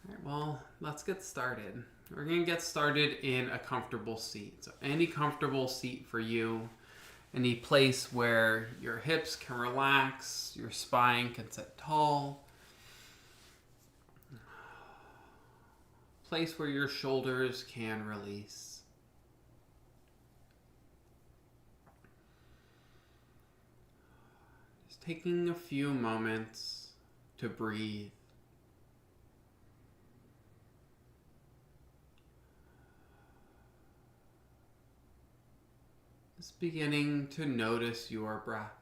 All right, well, let's get started. We're going to get started in a comfortable seat. So any comfortable seat for you, any place where your hips can relax, your spine can sit tall, place where your shoulders can release. Just taking a few moments to breathe. Just beginning to notice your breath.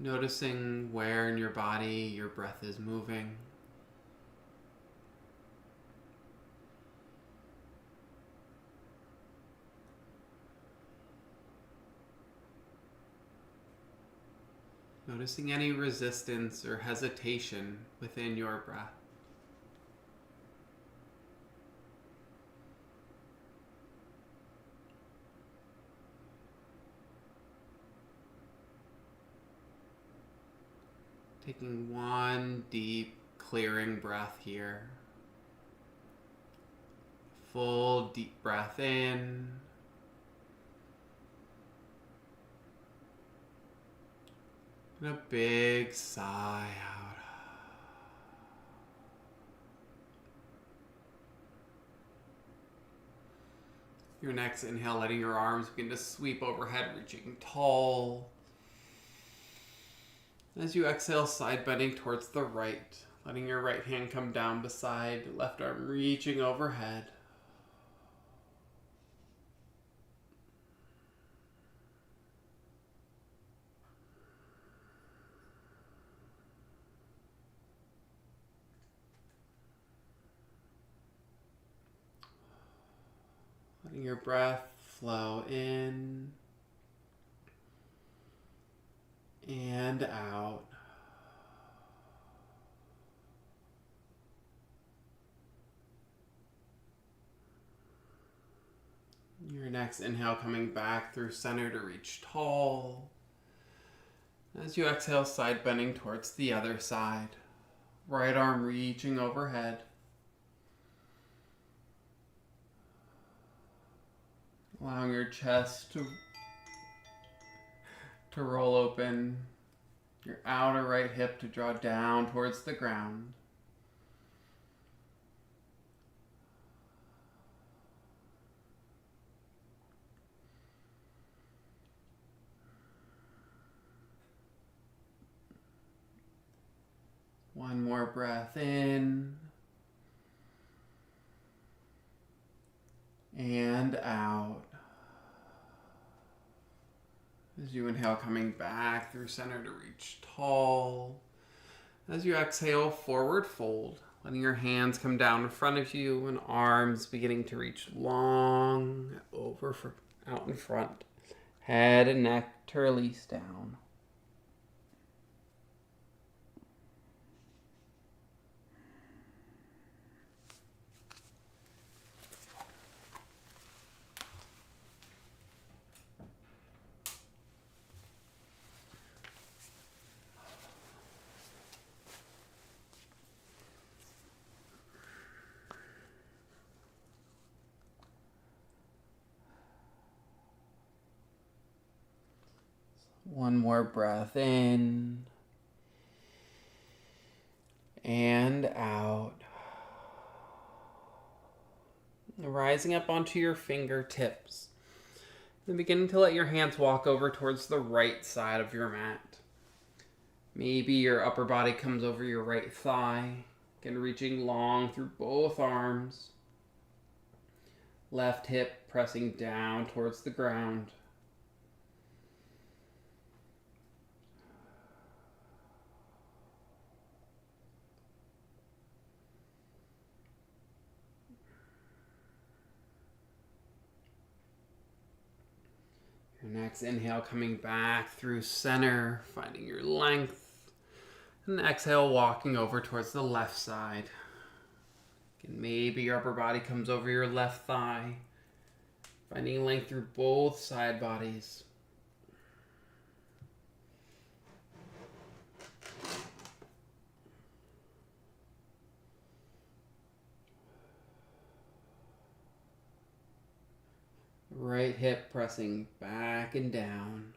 Noticing where in your body your breath is moving. Noticing any resistance or hesitation within your breath. Taking one deep, clearing breath here. Full deep breath in. And a big sigh out. Your next inhale, letting your arms begin to sweep overhead, reaching tall. As you exhale, side bending towards the right, letting your right hand come down beside, left arm reaching overhead. Letting your breath flow in and out. Your next inhale coming back through center to reach tall. As you exhale, side bending towards the other side. Right arm reaching overhead. Allowing your chest to roll open. Your outer right hip to draw down towards the ground. One more breath in and out. As you inhale, coming back through center to reach tall. As you exhale, forward fold, letting your hands come down in front of you and arms beginning to reach long out in front. Head and neck to release down. One more breath in and out. Rising up onto your fingertips. Then beginning to let your hands walk over towards the right side of your mat. Maybe your upper body comes over your right thigh. Again, reaching long through both arms. Left hip pressing down towards the ground. Your next inhale coming back through center, finding your length. And exhale, walking over towards the left side. Again, maybe your upper body comes over your left thigh. Finding length through both side bodies. Right hip pressing back and down.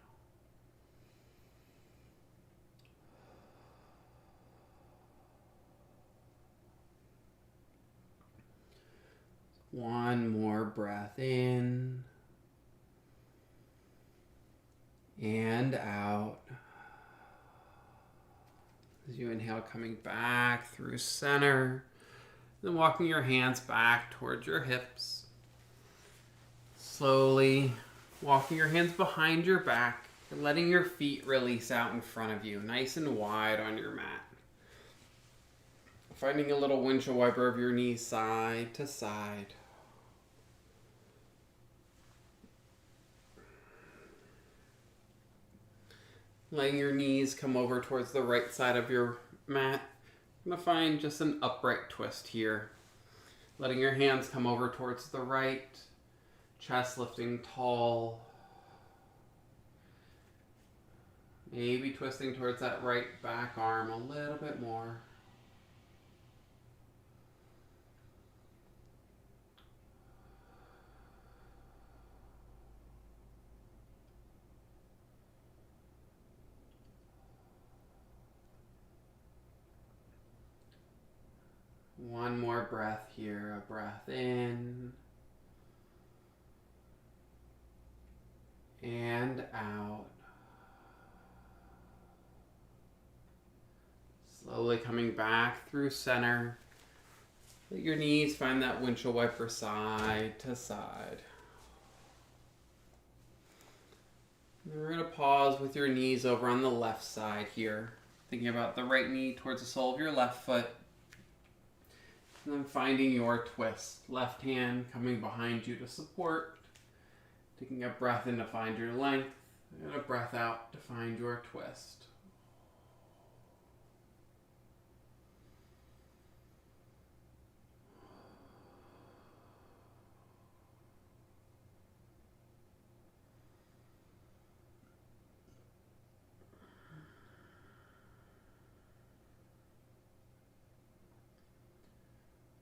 One more breath in and out. As you inhale, coming back through center, then walking your hands back towards your hips. Slowly walking your hands behind your back and letting your feet release out in front of you, nice and wide on your mat. Finding a little windshield wiper of your knees side to side. Letting your knees come over towards the right side of your mat. I'm going to find just an upright twist here. Letting your hands come over towards the right. Chest lifting tall. Maybe twisting towards that right back arm a little bit more. One more breath here. A breath in and out. Slowly coming back through center. Let your knees find that windshield wiper side to side. And we're going to pause with your knees over on the left side here. Thinking about the right knee towards the sole of your left foot. And then finding your twist. Left hand coming behind you to support. Taking a breath in to find your length. And a breath out to find your twist.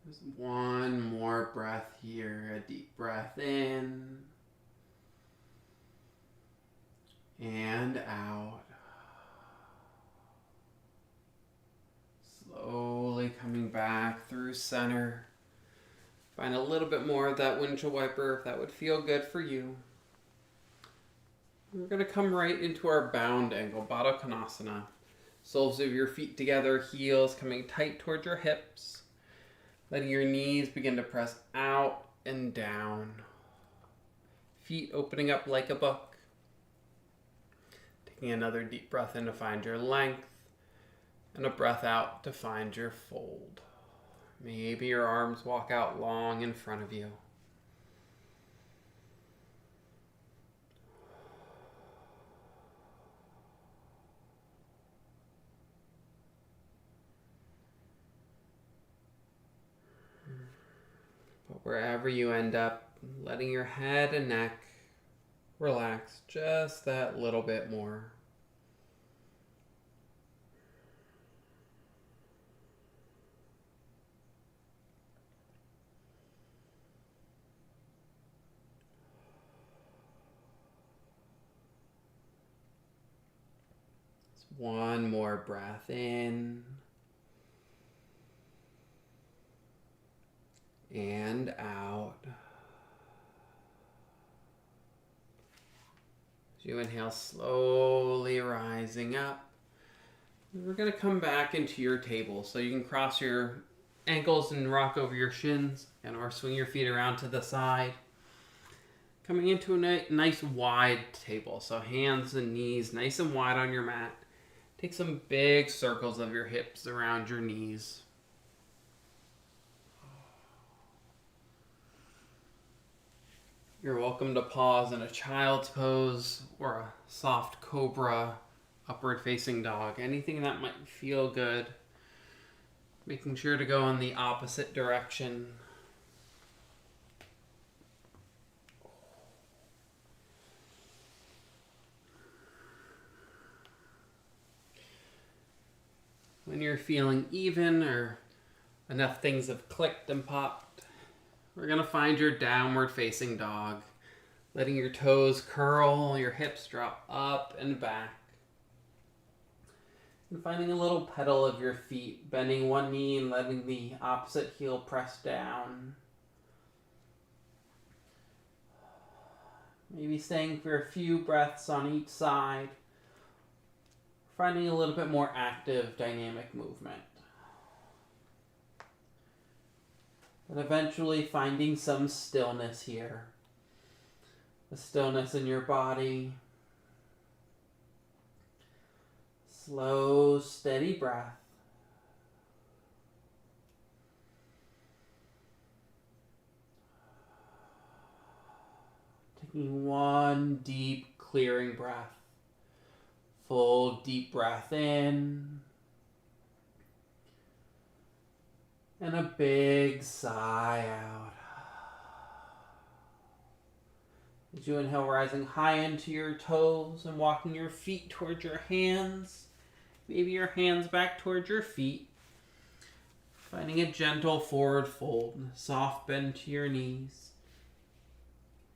Just one more breath here. A deep breath in and out. Slowly coming back through center. Find a little bit more of that windshield wiper if that would feel good for you. We're going to come right into our bound angle, Baddha Konasana. Soles of your feet together, heels coming tight towards your hips. Letting your knees begin to press out and down. Feet opening up like a book. Taking another deep breath in to find your length. And a breath out to find your fold. Maybe your arms walk out long in front of you. But wherever you end up, letting your head and neck relax just that little bit more. Just one more breath in. And out. As you inhale, slowly rising up. We're going to come back into your table. So you can cross your ankles and rock over your shins, and or swing your feet around to the side. Coming into a nice wide table. So hands and knees nice and wide on your mat. Take some big circles of your hips around your knees. You're welcome to pause in a child's pose or a soft cobra, upward facing dog. Anything that might feel good. Making sure to go in the opposite direction. When you're feeling even or enough things have clicked and popped, we're going to find your downward facing dog, letting your toes curl, your hips drop up and back. And finding a little pedal of your feet, bending one knee and letting the opposite heel press down. Maybe staying for a few breaths on each side. Finding a little bit more active, dynamic movement. And eventually finding some stillness here. The stillness in your body. Slow, steady breath. Taking one deep, clearing breath. Full, deep breath in. And a big sigh out. As you inhale, rising high into your toes and walking your feet towards your hands. Maybe your hands back towards your feet. Finding a gentle forward fold, soft bend to your knees.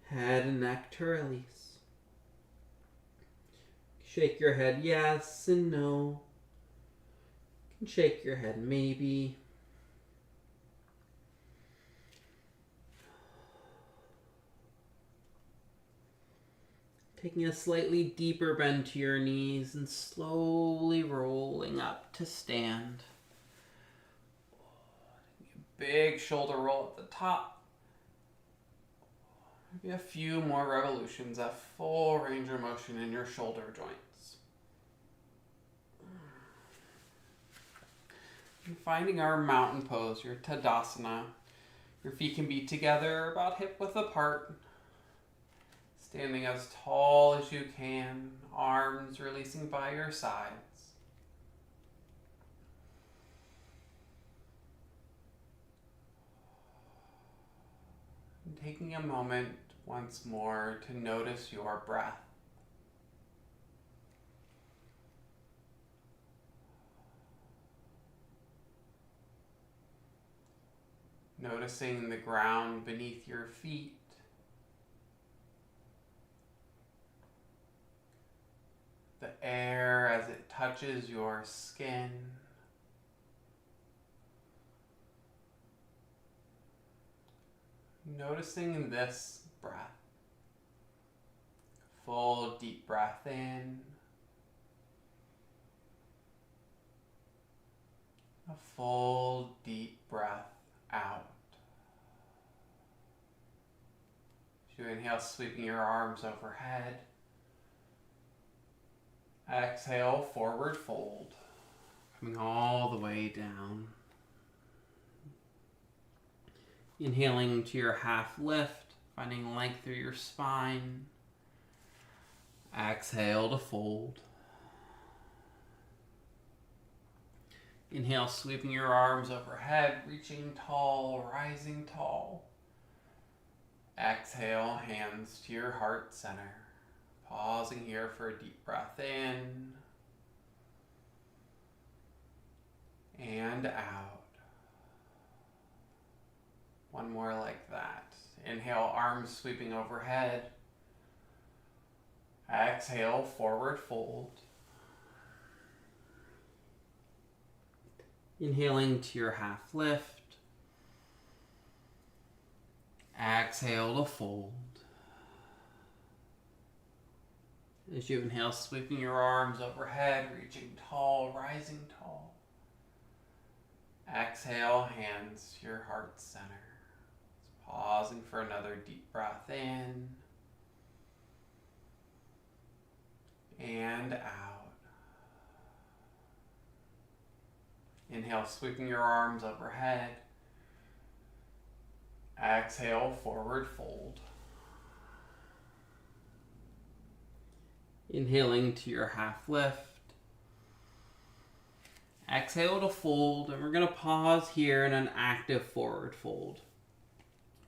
Head and neck to release. Shake your head yes and no. You can shake your head maybe. Taking a slightly deeper bend to your knees and slowly rolling up to stand. Big shoulder roll at the top. Maybe a few more revolutions at full range of motion in your shoulder joints. And finding our mountain pose, your Tadasana. Your feet can be together, about hip width apart. Standing as tall as you can, arms releasing by your sides. And taking a moment once more to notice your breath. Noticing the ground beneath your feet. The air as it touches your skin. Noticing this breath. Full deep breath in. A full deep breath out. As you inhale, sweeping your arms overhead. Exhale, forward fold. Coming all the way down. Inhaling to your half lift, finding length through your spine. Exhale to fold. Inhale, sweeping your arms overhead, reaching tall, rising tall. Exhale, hands to your heart center. Pausing here for a deep breath in and out. One more like that. Inhale, arms sweeping overhead. Exhale, forward fold. Inhaling to your half lift. Exhale to fold. As you inhale, sweeping your arms overhead, reaching tall, rising tall. Exhale, hands to your heart center. Pausing for another deep breath in and out. Inhale, sweeping your arms overhead. Exhale, forward fold. Inhaling to your half lift. Exhale to fold, and we're going to pause here in an active forward fold.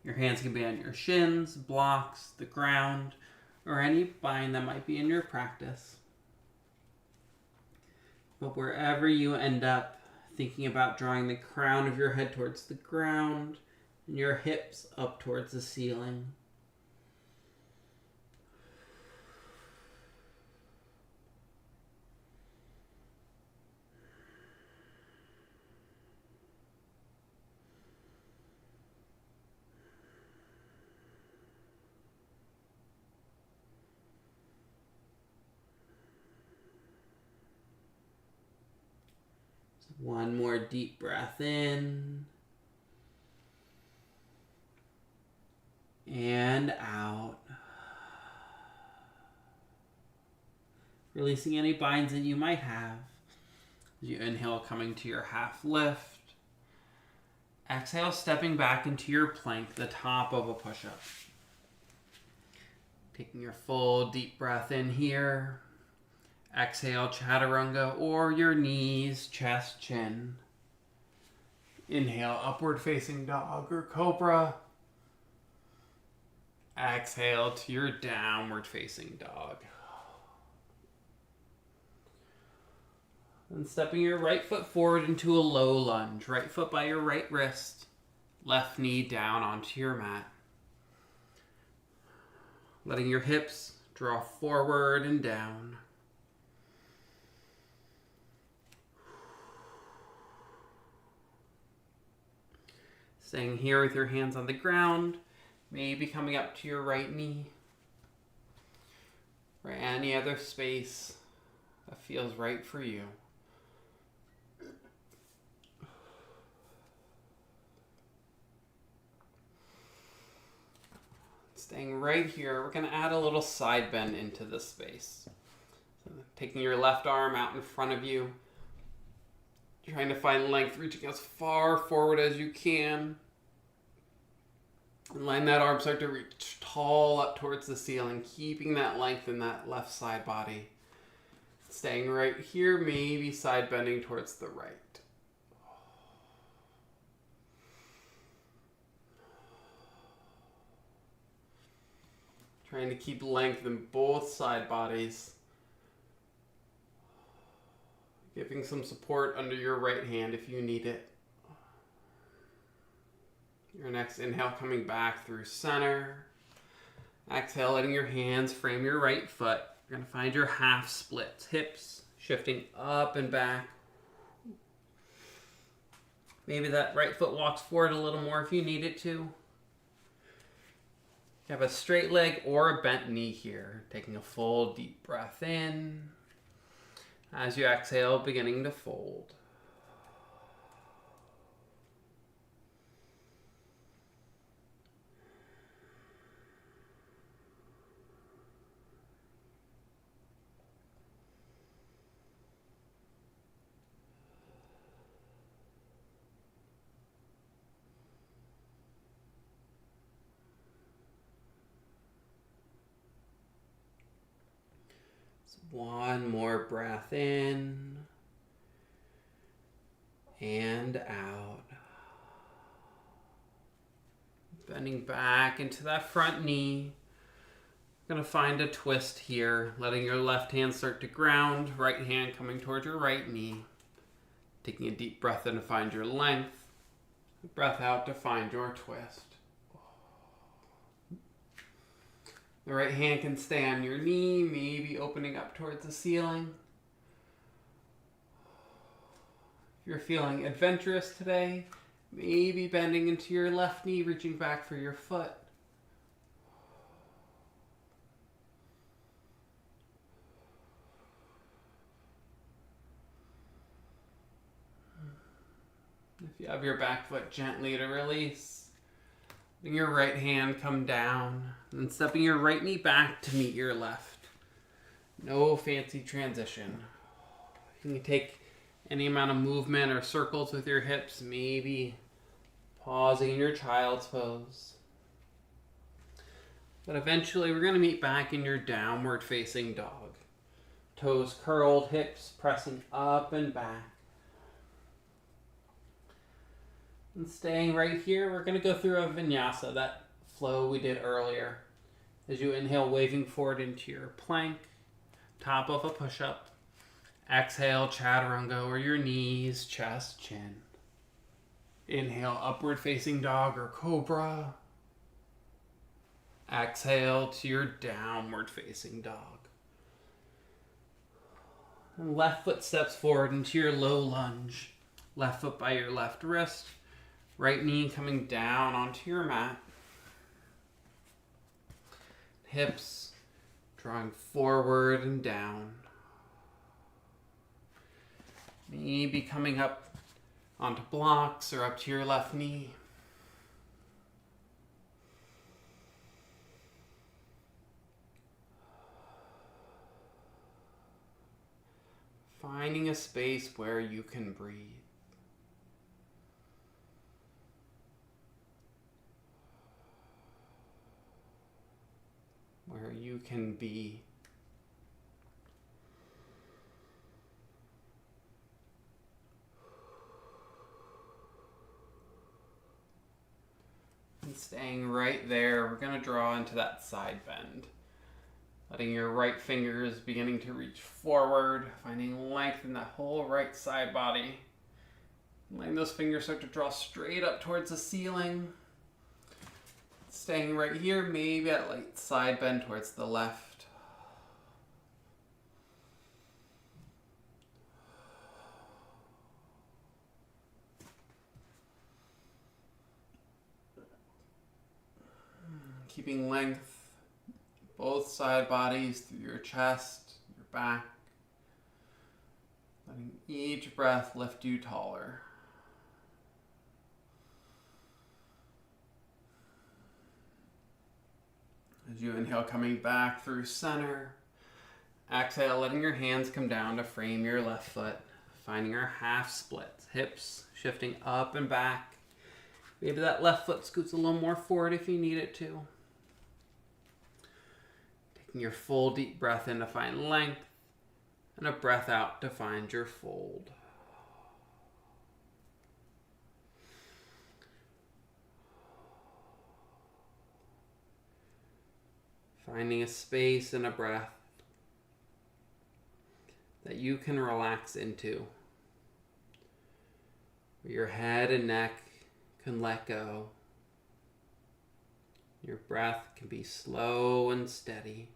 Your hands can be on your shins, blocks, the ground, or any bind that might be in your practice. But wherever you end up, Thinking about drawing the crown of your head towards the ground and your hips up towards the ceiling. One more deep breath in and out. Releasing any binds that you might have. As you inhale, coming to your half lift. Exhale, stepping back into your plank, the top of a push-up. Taking your full deep breath in here. Exhale, chaturanga, or your knees, chest, chin. Inhale, upward facing dog or cobra. Exhale to your downward facing dog. And stepping your right foot forward into a low lunge. Right foot by your right wrist. Left knee down onto your mat. Letting your hips draw forward and down. Staying here with your hands on the ground, maybe coming up to your right knee, or any other space that feels right for you. Staying right here, we're going to add a little side bend into this space. So taking your left arm out in front of you, trying to find length, reaching as far forward as you can. And letting that arm start to reach tall up towards the ceiling, keeping that length in that left side body. Staying right here, maybe side bending towards the right. Trying to keep length in both side bodies. Giving some support under your right hand if you need it. Your next inhale, coming back through center. Exhale, letting your hands frame your right foot. You're going to find your half splits. Hips shifting up and back. Maybe that right foot walks forward a little more if you need it to. You have a straight leg or a bent knee here. Taking a full deep breath in. As you exhale, beginning to fold. One more breath in and out. Bending back into that front knee. Going to find a twist here, letting your left hand start to ground, right hand coming towards your right knee. Taking a deep breath in to find your length. Breath out to find your twist. The right hand can stay on your knee, maybe opening up towards the ceiling. If you're feeling adventurous today, maybe bending into your left knee, reaching back for your foot. If you have your back foot gently to release. Letting your right hand come down and stepping your right knee back to meet your left. No fancy transition. You can take any amount of movement or circles with your hips, maybe pausing in your child's pose. But eventually we're going to meet back in your downward facing dog. Toes curled, hips pressing up and back. And staying right here, we're going to go through a vinyasa, that flow we did earlier. As you inhale, waving forward into your plank, top of a push-up. Exhale, chaturanga, or your knees, chest, chin. Inhale, upward facing dog or cobra. Exhale to your downward facing dog. And left foot steps forward into your low lunge. Left foot by your left wrist. Right knee coming down onto your mat. Hips drawing forward and down. Maybe coming up onto blocks or up to your left knee. Finding a space where you can breathe. Where you can be. And staying right there, we're going to draw into that side bend. Letting your right fingers beginning to reach forward, finding length in that whole right side body. Letting those fingers start to draw straight up towards the ceiling. Staying right here, maybe at light side bend towards the left. Keeping length, both side bodies through your chest, your back. Letting each breath lift you taller. As you inhale, coming back through center. Exhale, letting your hands come down to frame your left foot. Finding our half splits. Hips shifting up and back. Maybe that left foot scoots a little more forward if you need it to. Taking your full deep breath in to find length. And a breath out to find your fold. Finding a space and a breath that you can relax into. Where your head and neck can let go. Your breath can be slow and steady.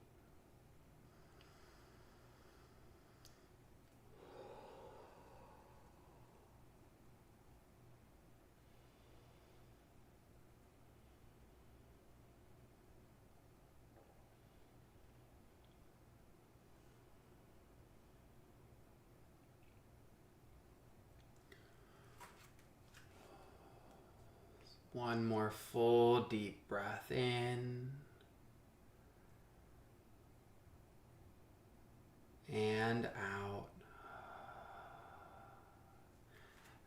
One more full deep breath in and out.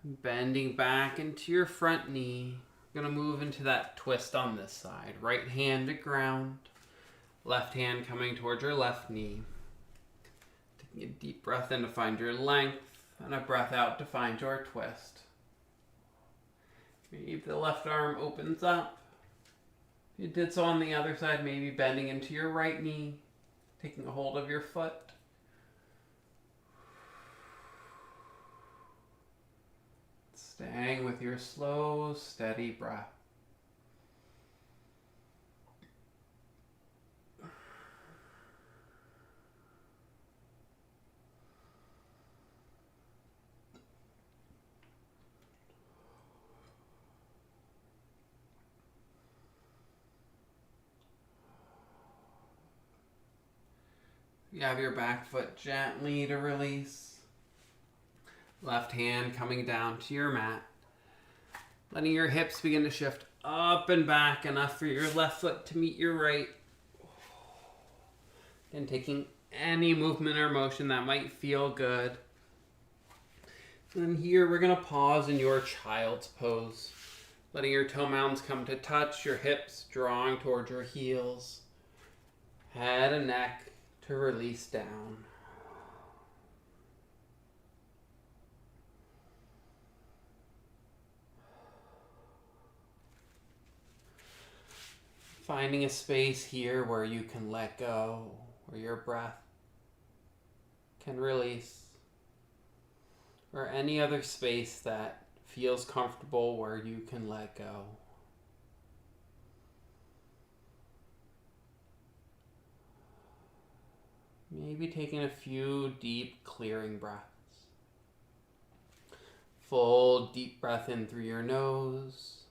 Bending back into your front knee. We're going to move into that twist on this side. Right hand to ground. Left hand coming towards your left knee. Taking a deep breath in to find your length and a breath out to find your twist. Maybe the left arm opens up. If you did so on the other side, maybe bending into your right knee, taking a hold of your foot. Staying with your slow, steady breath. You have your back foot gently to release. Left hand coming down to your mat. Letting your hips begin to shift up and back enough for your left foot to meet your right. And taking any movement or motion that might feel good. And here we're going to pause in your child's pose. Letting your toe mounds come to touch, your hips drawing towards your heels. Head and neck to release down. Finding a space here where you can let go, where your breath can release. or any other space that feels comfortable where you can let go. Maybe taking a few deep clearing breaths. Full deep breath in through your nose.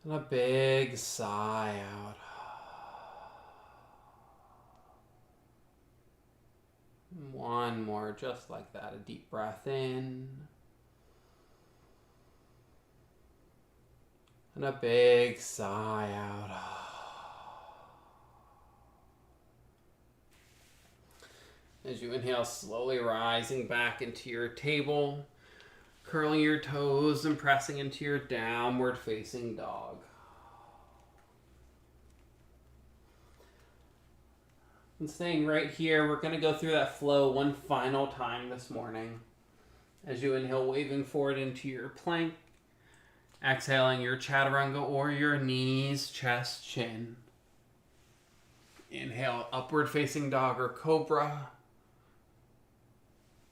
And a big sigh out. One more just like that. A deep breath in. And a big sigh out. As you inhale, slowly rising back into your table, curling your toes and pressing into your downward facing dog. And staying right here, we're going to go through that flow one final time this morning. As you inhale, waving forward into your plank, exhaling your chaturanga or your knees, chest, chin. Inhale, upward facing dog or cobra.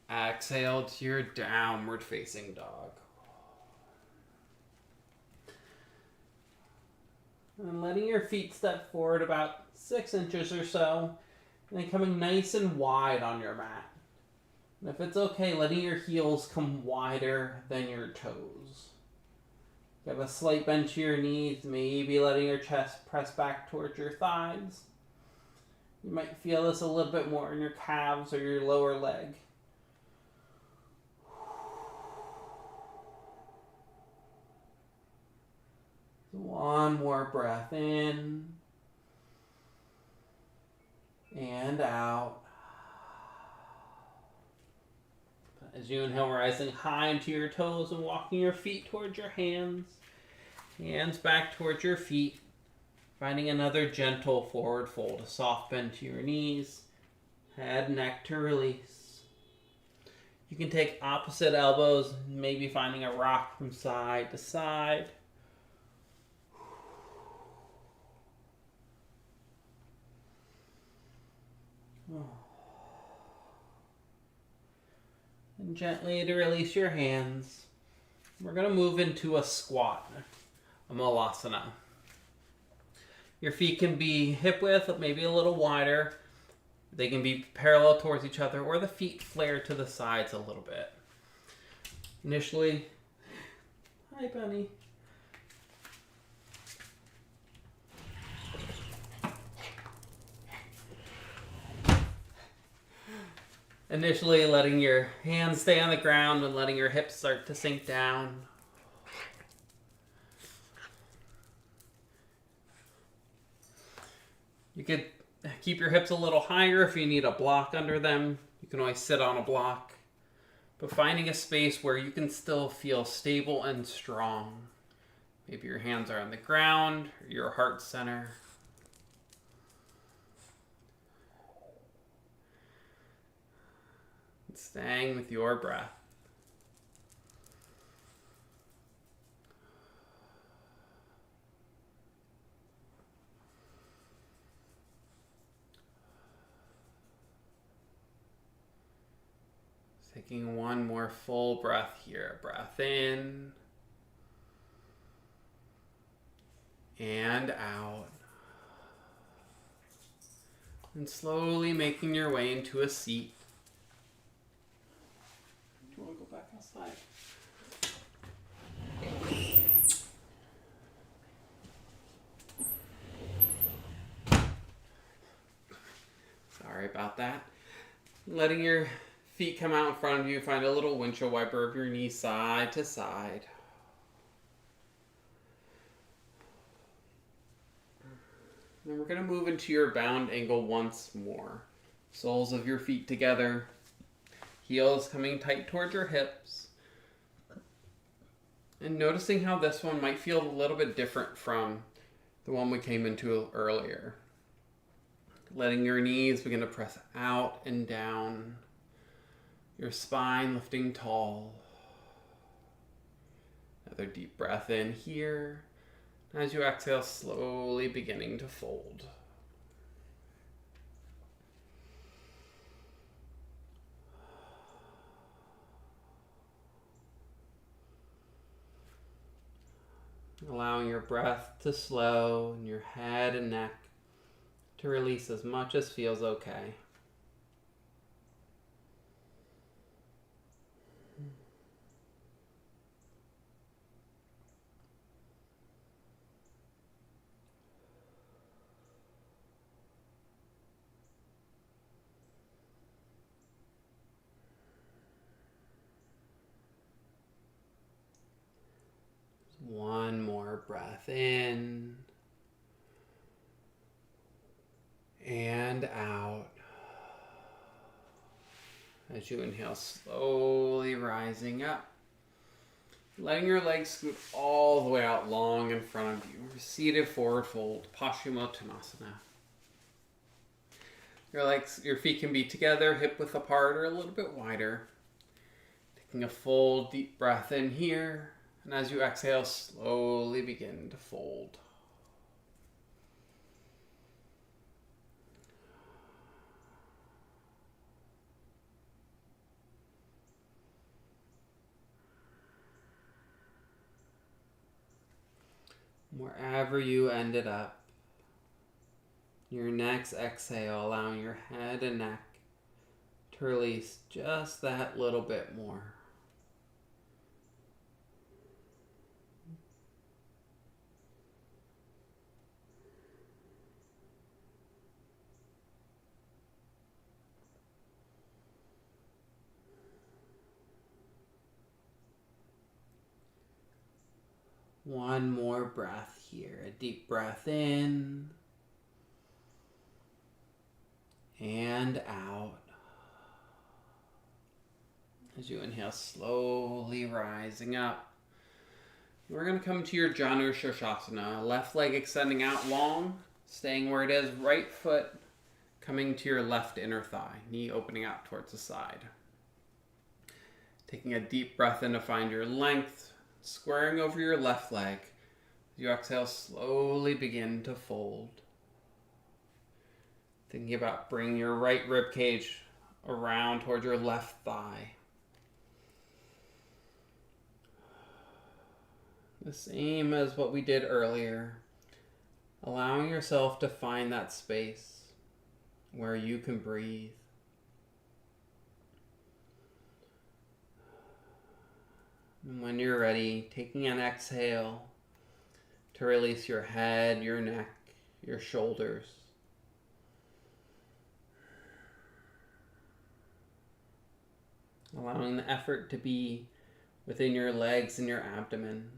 Exhale to your downward facing dog. And letting your feet step forward about 6 inches or so, and then coming nice and wide on your mat. And if it's okay, letting your heels come wider than your toes. You have a slight bend to your knees, maybe letting your chest press back towards your thighs. You might feel this a little bit more in your calves or your lower leg. One more breath in and out. As you inhale, rising high into your toes and walking your feet towards your hands. Hands back towards your feet. Finding another gentle forward fold, a soft bend to your knees. Head, neck to release. You can take opposite elbows, maybe finding a rock from side to side. And gently to release your hands, we're going to move into a squat, a malasana. Your feet can be hip width, maybe a little wider. They can be parallel towards each other, or the feet flare to the sides a little bit. Initially, hi Bunny. Initially, letting your hands stay on the ground and letting your hips start to sink down. You could keep your hips a little higher if you need a block under them. You can always sit on a block. But finding a space where you can still feel stable and strong. Maybe your hands are on the ground, or your heart center. Staying with your breath. Taking one more full breath here. Breath in and out. And slowly making your way into a seat. Do you want to go back outside? Sorry about that. Letting your feet come out in front of you. Find a little windshield wiper of your knees side to side. Then we're going to move into your bound angle once more. Soles of your feet together. Heels coming tight towards your hips. And noticing how this one might feel a little bit different from the one we came into earlier. Letting your knees begin to press out and down. Your spine lifting tall. Another deep breath in here. As you exhale, slowly beginning to fold. allowing your breath to slow and your head and neck to release as much as feels okay. One more breath in and out. As you inhale, slowly rising up, letting your legs scoot all the way out long in front of you. Seated forward fold, Paschimottanasana. Your feet can be together, hip width apart, or a little bit wider. Taking a full deep breath in here. And as you exhale, slowly begin to fold. Wherever you ended up, your next exhale, allowing your head and neck to release just that little bit more. One more breath here. A deep breath in and out. As you inhale, slowly rising up. We're going to come to your Janu Shirshasana. Left leg extending out long, staying where it is. Right foot coming to your left inner thigh. Knee opening out towards the side. Taking a deep breath in to find your length. Squaring over your left leg. As you exhale, slowly begin to fold. Thinking about bringing your right rib cage around towards your left thigh. The same as what we did earlier. Allowing yourself to find that space where you can breathe. And when you're ready, taking an exhale to release your head, your neck, your shoulders. Allowing the effort to be within your legs and your abdomen.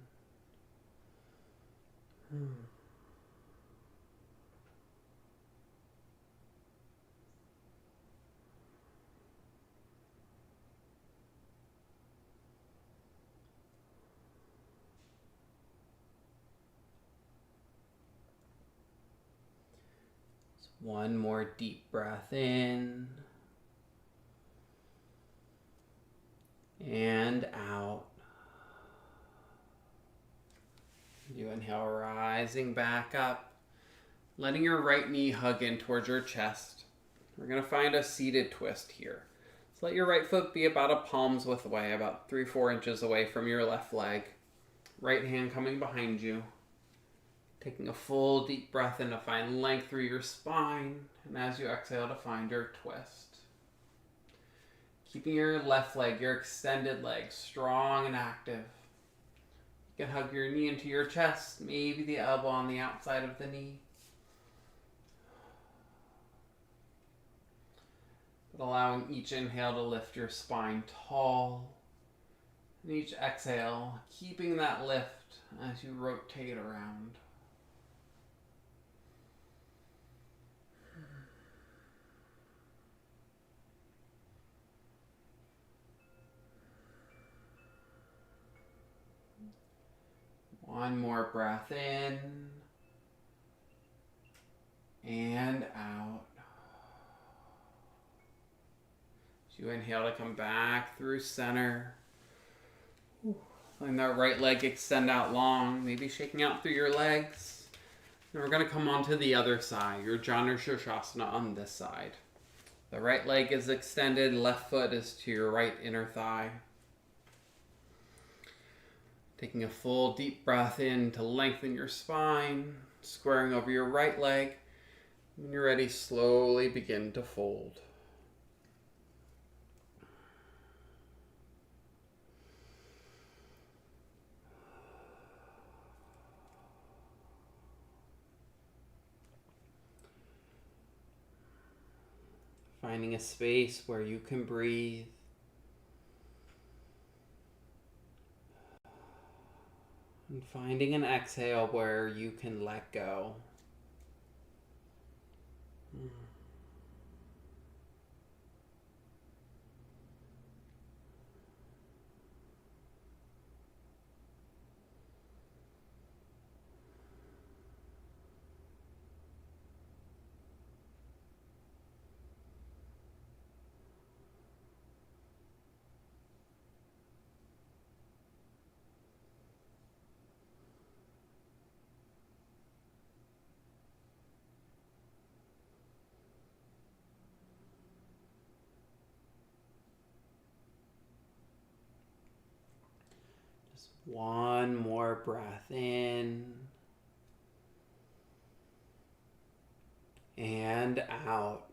One more deep breath in and out. You inhale, rising back up, letting your right knee hug in towards your chest. We're going to find a seated twist here. So let your right foot be about a palm's width away, about 3-4 inches away from your left leg. Right hand coming behind you. Taking a full deep breath in to find length through your spine. And as you exhale to find your twist. Keeping your left leg, your extended leg, strong and active. You can hug your knee into your chest, maybe the elbow on the outside of the knee. But allowing each inhale to lift your spine tall. And each exhale, keeping that lift as you rotate around. One more breath in and out. As you inhale to come back through center. Letting that right leg extend out long, maybe shaking out through your legs. And we're going to come onto the other side, your Janu Shirshasana on this side. The right leg is extended, left foot is to your right inner thigh. Taking a full deep breath in to lengthen your spine, squaring over your right leg. When you're ready, slowly begin to fold. Finding a space where you can breathe. And finding an exhale where you can let go. Just one more breath in and out.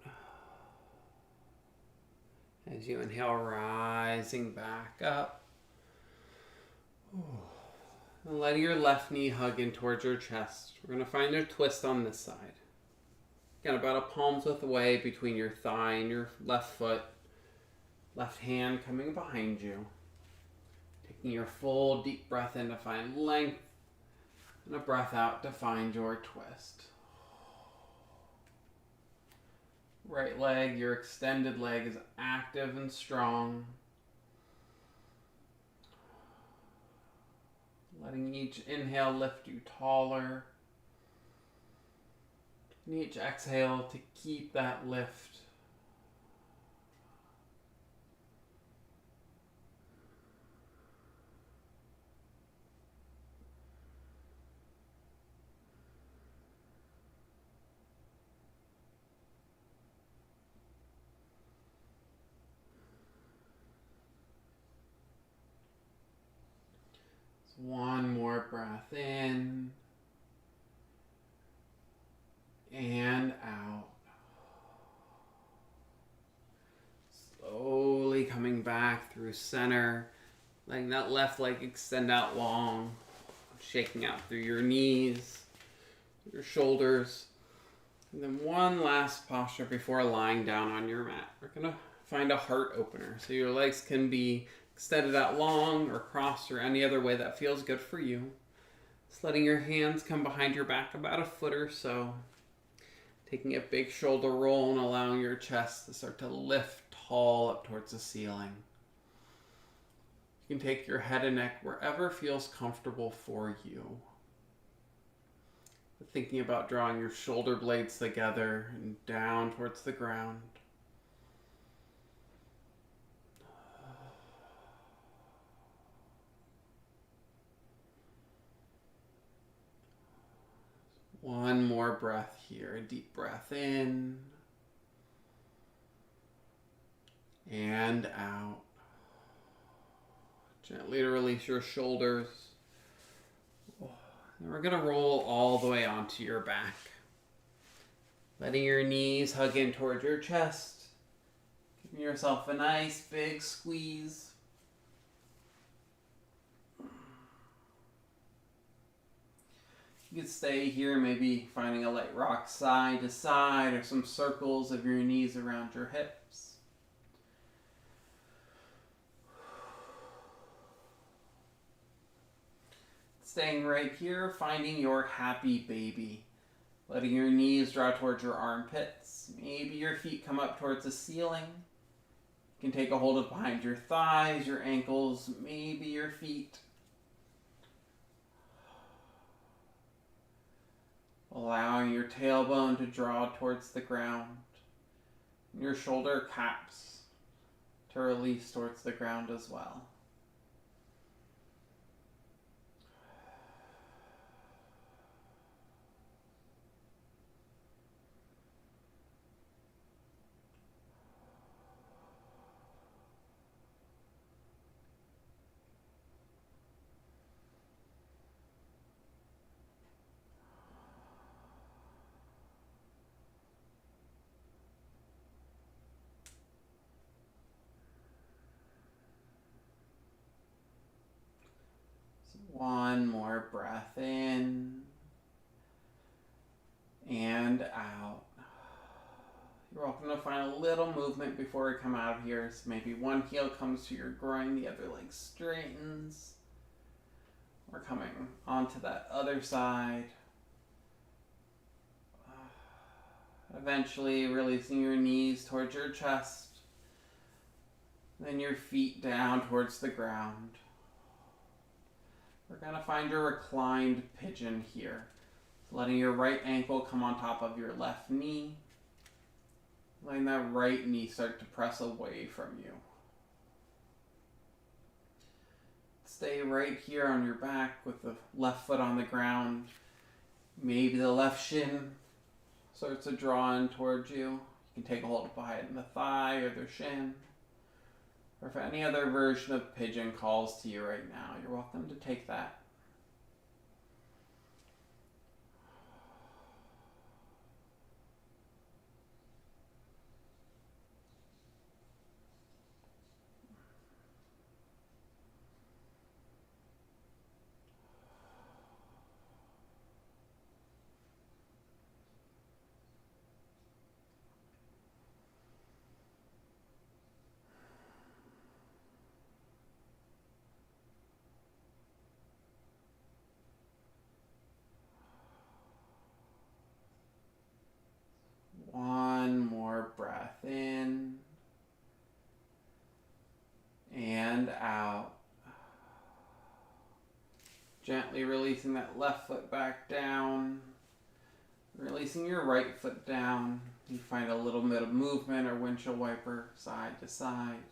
As you inhale, rising back up. And letting your left knee hug in towards your chest. We're going to find a twist on this side. Again, about a palm's width away between your thigh and your left foot. Left hand coming behind you. Taking your full deep breath in to find length. And a breath out to find your twist. Right leg, your extended leg is active and strong. Letting each inhale lift you taller. And each exhale to keep that lift. One more breath in and out. Slowly coming back through center, letting that left leg extend out long, shaking out through your knees, your shoulders. And then one last posture before lying down on your mat. We're going to find a heart opener. So your legs can be extended out long or crossed or any other way that feels good for you. Just letting your hands come behind your back about a foot or so. Taking a big shoulder roll and allowing your chest to start to lift tall up towards the ceiling. You can take your head and neck wherever feels comfortable for you. But thinking about drawing your shoulder blades together and down towards the ground. One more breath here. A deep breath in and out. Gently to release your shoulders. And we're going to roll all the way onto your back. Letting your knees hug in towards your chest. Giving yourself a nice big squeeze. You could stay here, maybe finding a light rock side to side or some circles of your knees around your hips. Staying right here, finding your happy baby. Letting your knees draw towards your armpits. Maybe your feet come up towards the ceiling. You can take a hold of behind your thighs, your ankles, maybe your feet. Allowing your tailbone to draw towards the ground. And your shoulder caps to release towards the ground as well. One more breath in and out. You're welcome to find a little movement before we come out of here. So maybe one heel comes to your groin, the other leg straightens. We're coming onto that other side. Eventually releasing your knees towards your chest. Then your feet down towards the ground. We're going to find your reclined pigeon here. Letting your right ankle come on top of your left knee. Letting that right knee start to press away from you. Stay right here on your back with the left foot on the ground. Maybe the left shin starts to draw in towards you. You can take a hold behind the thigh or the shin. Or if any other version of pigeon calls to you right now, you're welcome to take that. One more breath in and out. Gently releasing that left foot back down. Releasing your right foot down. You find a little bit of movement or windshield wiper side to side.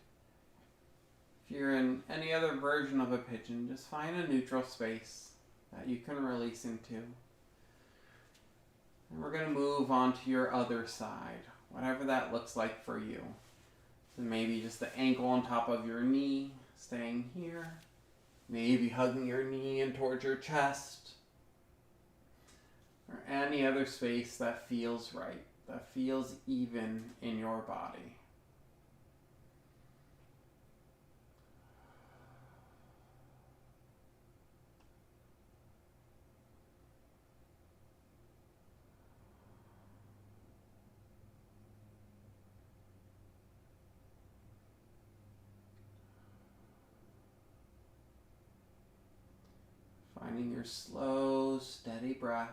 If you're in any other version of a pigeon, just find a neutral space that you can release into. And we're going to move on to your other side, whatever that looks like for you. So maybe just the ankle on top of your knee, staying here. Maybe hugging your knee in towards your chest. Or any other space that feels right, that feels even in your body. Finding your slow, steady breath.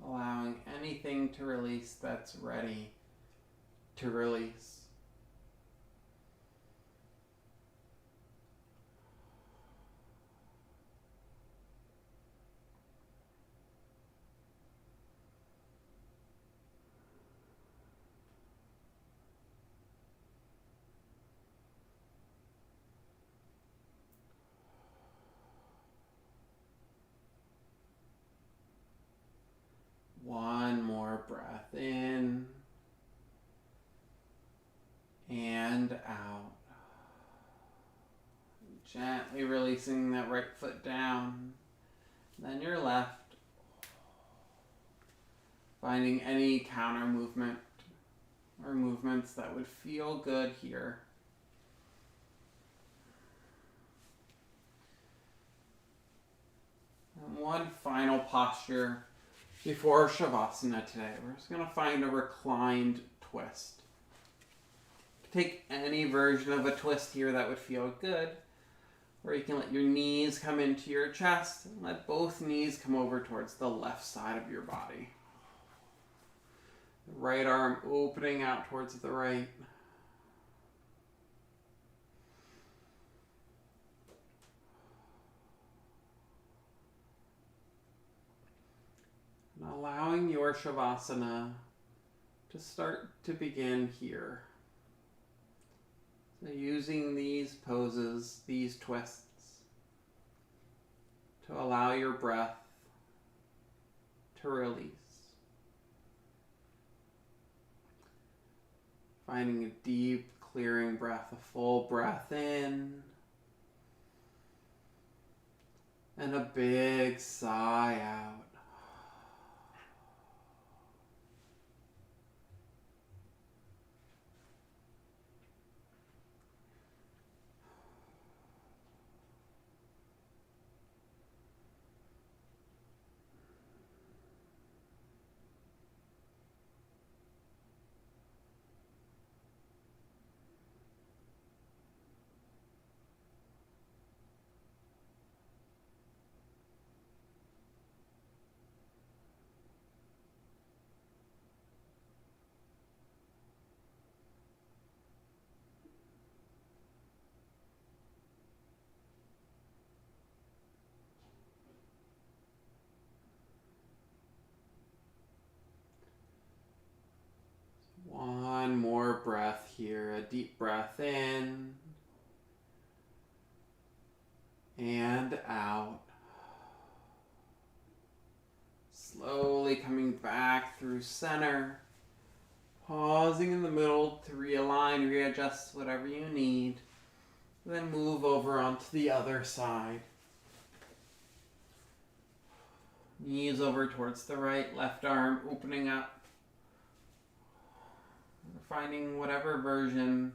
Allowing anything to release that's ready to release. One more breath in and out. Gently releasing that right foot down, then your left. Finding any counter movement or movements that would feel good here. And one final posture before Shavasana today. We're just going to find a reclined twist. Take any version of a twist here that would feel good. Or you can let your knees come into your chest and let both knees come over towards the left side of your body. The right arm opening out towards the right. And allowing your Shavasana to start to begin here. So using these poses, these twists, to allow your breath to release. Finding a deep, clearing breath, a full breath in, and a big sigh out. deep breath in and out. Slowly coming back through center. Pausing in the middle to realign, readjust whatever you need. Then move over onto the other side. Knees over towards the right, left arm opening up. Finding whatever version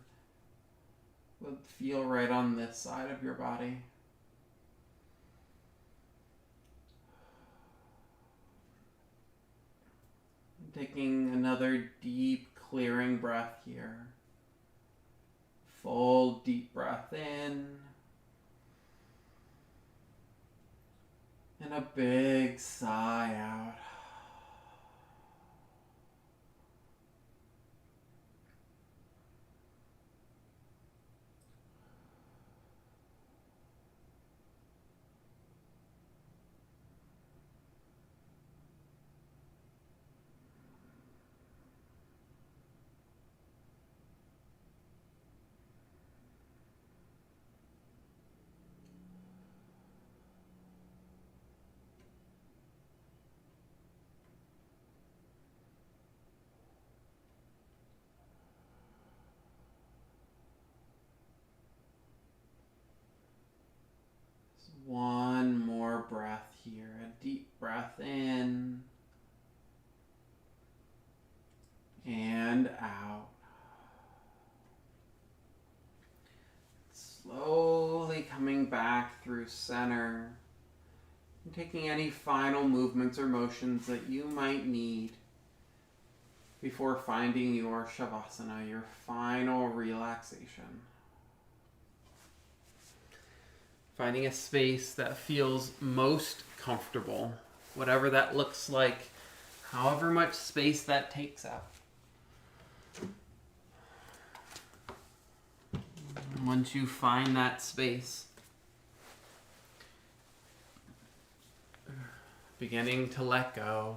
would feel right on this side of your body. Taking another deep clearing breath here. Full deep breath in. And a big sigh out. One more breath here. A deep breath in and out. Slowly coming back through center and taking any final movements or motions that you might need before finding your Shavasana, your final relaxation. Finding a space that feels most comfortable, whatever that looks like, however much space that takes up. And once you find that space, beginning to let go,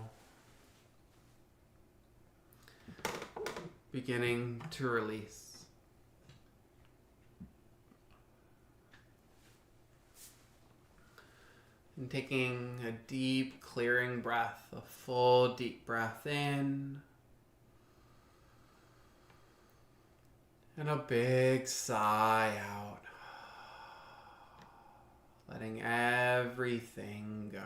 beginning to release. And taking a deep clearing breath, a full deep breath in. And a big sigh out. Letting everything go.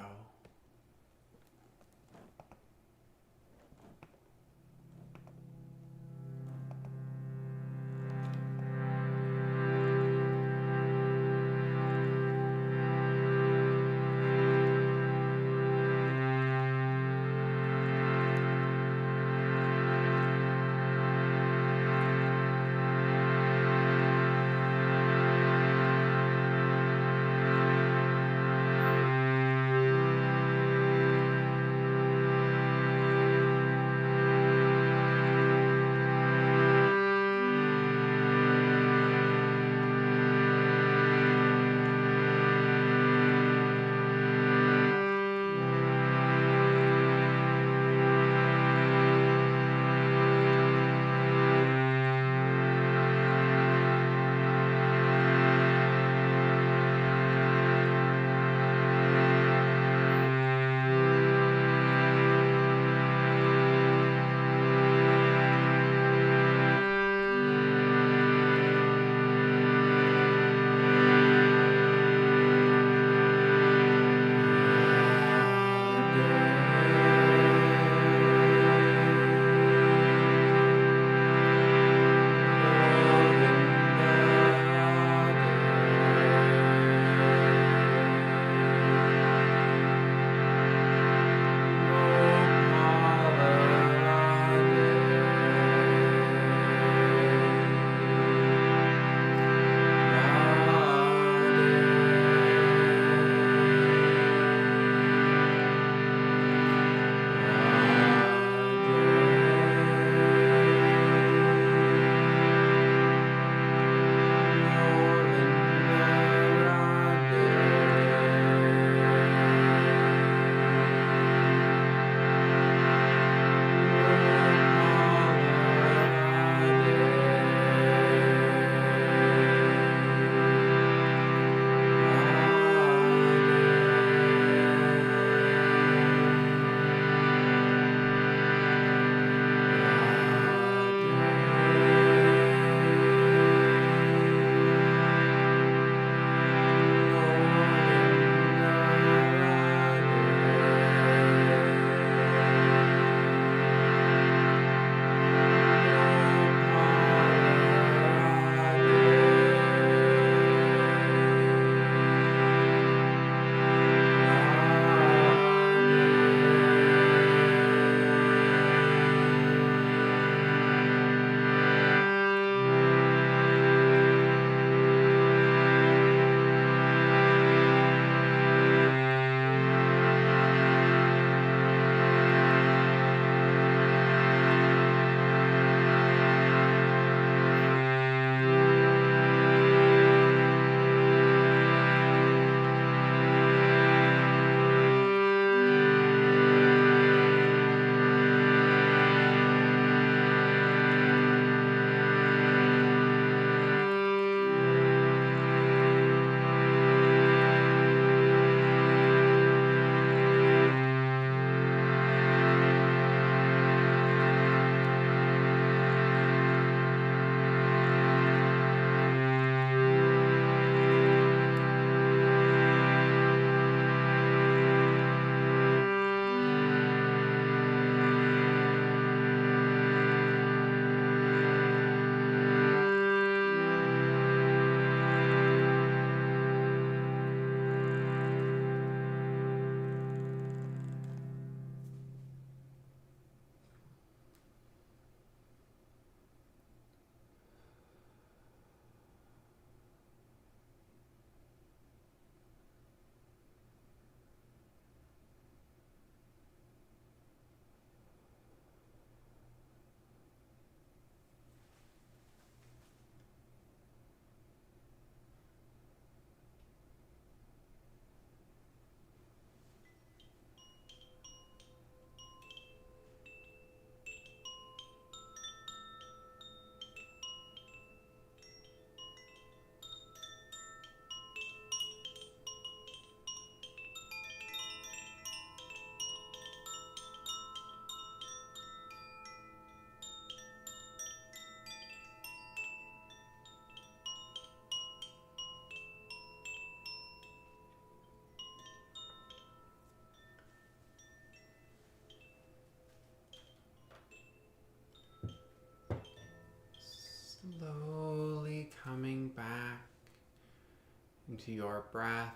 into your breath,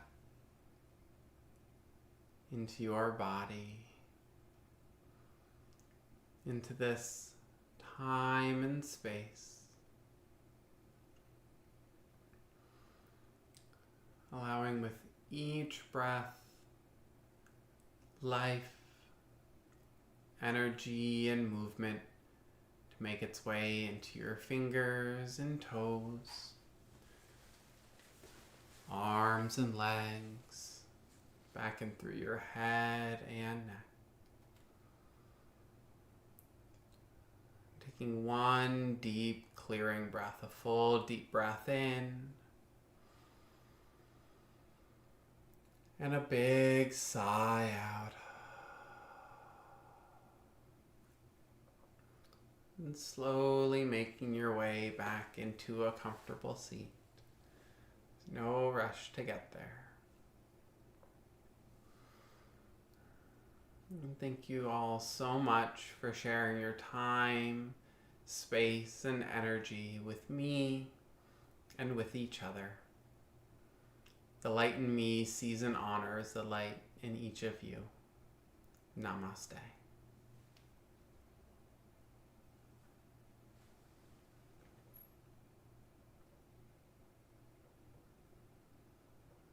into your body, into this time and space, allowing with each breath life, energy, and movement to make its way into your fingers and toes, arms and legs, back and through your head and neck. Taking one deep clearing breath, a full deep breath in, and a big sigh out. And slowly making your way back into a comfortable seat. There's no rush to get there. And thank you all so much for sharing your time, space, and energy with me and with each other. The light in me sees and honors the light in each of you. Namaste.